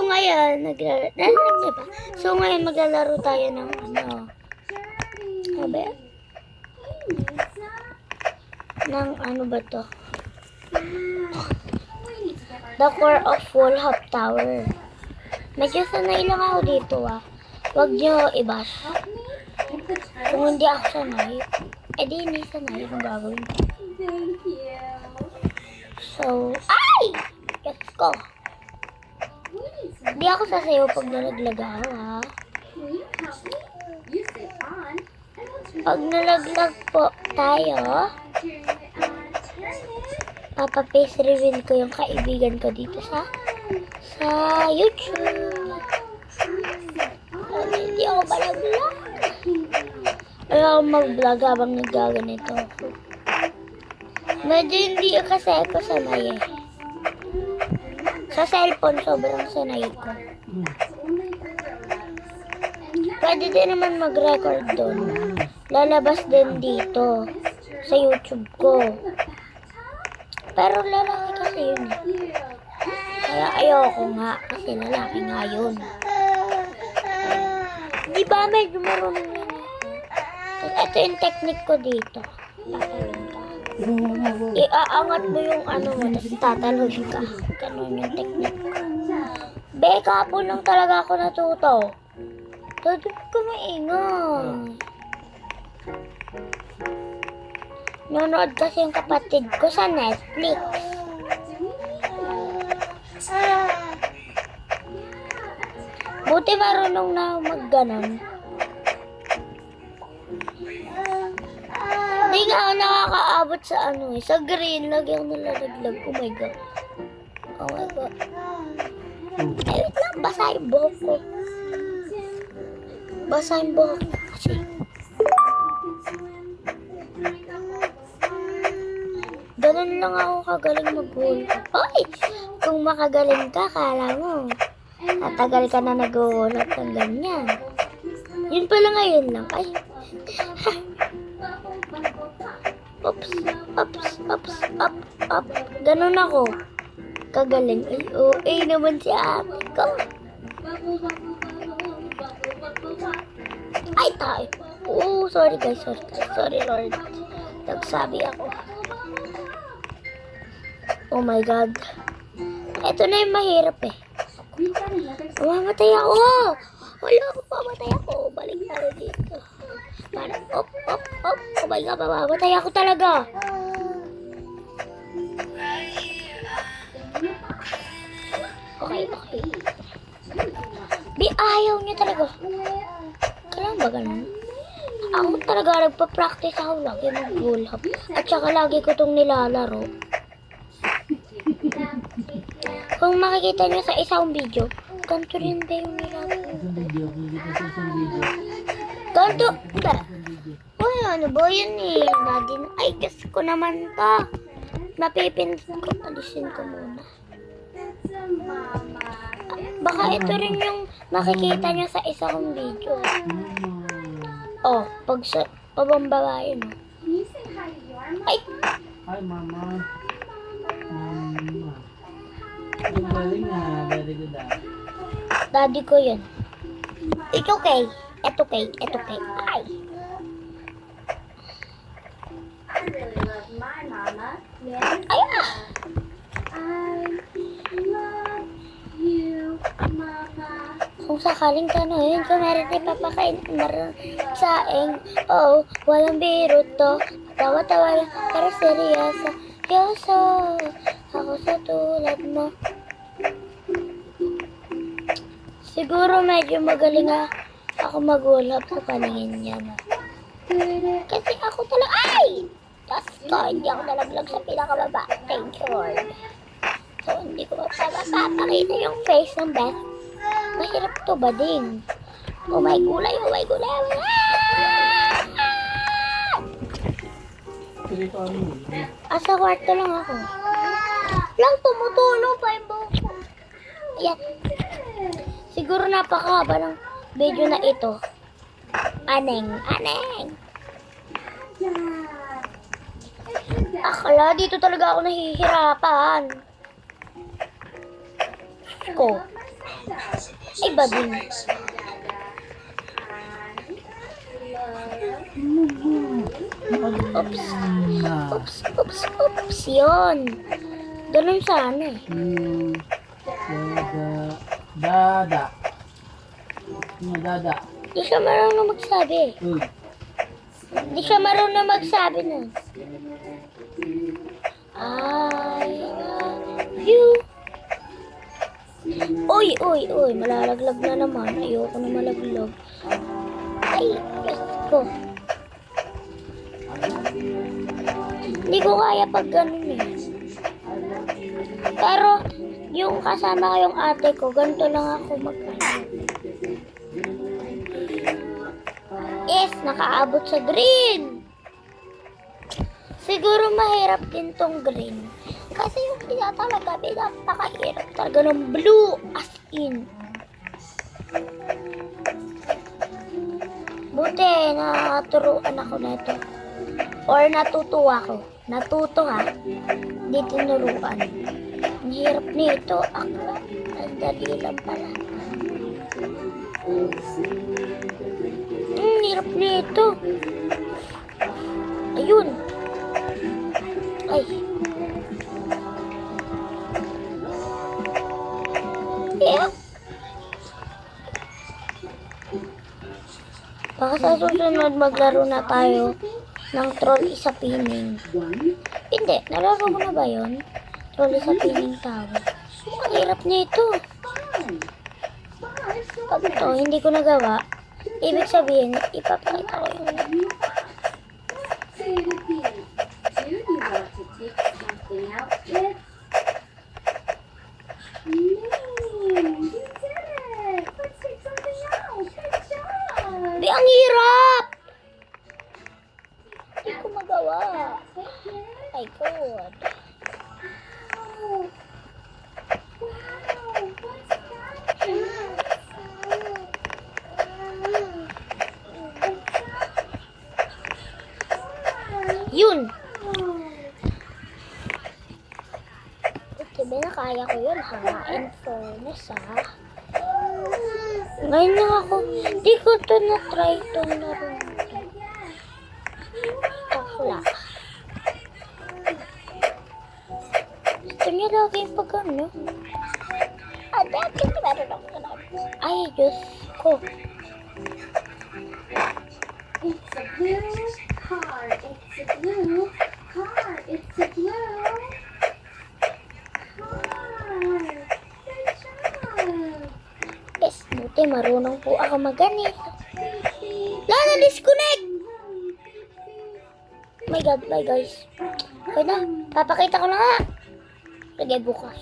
So ngayon, narinig niyo ba? So ngayon, maglalaro tayo ng ano ba yan? Ng ano ba to? The Core of Wall Hop Tower. Medyo sanay lang ako dito Huwag niyo i-bash. Kung hindi ako sanay, edi hindi sanay kung gagawin ko. So, ay! Let's go! Hindi ako sasayaw pag nalaglag ako, Pag nalaglag po tayo, papapace reveal ko yung kaibigan ko dito sa YouTube. Hindi ako malaglag. Ayaw ako mag-vlog habang nagaganito ako. Medyo hindi kasi ako sanay Sa cellphone, sobrang sanay ko. Pwede din naman mag-record doon. Lalabas din dito sa YouTube ko. Pero lalaki kasi yun Kaya ayoko nga kasi lalaki nga yun. Di ba medyo marunong lang ako? Ito yung technique ko dito. Tatalon ka. Iaangat mo yung mo, tapos tatalon ka. Ganun yung technique ko. Beka po lang talaga ako natuto. Tadun ko maingay. Nanonood kasi yung kapatid ko sa Netflix. Buti marunong na mag-ganon. Hindi nga ako nakakaabot sa sa green. Lagi ako nalalaglag. Oh my God. Oh my God. Ay, wait lang. Basa yung buhok ko. Basa yung buhok ko kasi. Ganun lang ako kagaling mag-wall up. Ay! Kung makagaling ka, kala mo. Tatagal ka na nag-wall up ng ganyan. Yun pala ngayon lang. Ay. Oops. Up. Ganun ako. Kagaling. Ay, naman si ate ko. Ay, tayo. Sorry guys. Sorry Lord. Nagsabi ako. Oh my God. Ito na yung mahirap Mamatay ako. Wala ako, mamatay ako. Balik tayo dito. Parang, op. Oh my God, mamatay ako talaga. Okay. Ayaw niya talaga. Kailangan ba ganun? Ako talaga nagpa-practice ako lagi mag-wall hop. At saka lagi ko itong nilalaro. Kung makikita nyo sa isang video, ganito rin ba yung nilalaro? Ganito ba? Uy, ano ba yun Ay, guess ko naman ta. Napipindot ko. Alisin ko muna. Baka ito rin yung makikita nyo sa isang video. Pag pabambabayin Ay! Hi, Mama. Galing very good Daddy ko yun. It's okay. Ay! I really love my mama. Yes. Ay! I love you, mama. Kung sakaling tanongin ko meron ipapakain saing. Walang biro to. Tawa-tawa lang, pero seryoso. Ako sa tulad mo. Siguro medyo magaling ako mag-wall-up sa paningin niya Kasi ako talaga, ay! Diyos ko, hindi ako nalaglag sa pinakababa. Thank you, Lord. So, hindi ko mapapakita yung face ng Beth. Mahirap to ba din? Oh my gulay. Sa kwarto lang ako. Tumutulong pa yung buhok ko. Ayan. Siguro napakahaba ng video na ito. Aneng. Akala, dito talaga ako nahihirapan. Ay, bading. Oops. Oops, oops, oops. Yun. Ganun sana eh. Dada. Dada. Di siya marunong magsabi. Uy. Di siya marunong magsabi nun. I love you. Uy, uy, uy. Malalaglag na naman. Ayoko na malaglag. Ay, Diyos ko. Hindi ko kaya pag ganun eh. Pero, yung kasama ko yung ate ko, ganito lang ako Yes, nakaabot sa green. Siguro mahirap din tong green. Kasi yung tinatalaga, napakahirap talaga ng blue as in. Buti, naturuan ako na ito. Or natutuwa ko. Natuto ha. Hindi tinuruan. Ang hirap nito. Akla. Ang dali lang pala. Ang hirap nito. Ayun. Ay. Yeah. Baka sa susunod maglaro na tayo ng troll isa pining. Hindi, nalaro ko na ba yun? Troll isa pining tower. Ang hirap nito. Pag ito, hindi ko nagawa, ibig sabihin, ipapakita ko yung Say it again. Do you want to take something out, kid? No, you did it. Let's take something out. Good job. Di, ang hirap! Hindi ko magawa. Ay, God. Wow. Wow. What's that? Yun! Sabi na kaya ko yun ha. In fairness ha. Ngayon lang ako, di ko to na-try itong laro. Takla. Gusto niya lagi yung pag ano. Dati meron ako ganun. Ay, Diyos ko. It's a blue car. It's a blue car. It's a blue car. Good job. Yes, buti marunong po ako maganit. Lana, disconnect! My God, bye guys. Okay na, papakita ko na nga. Sige, bukas.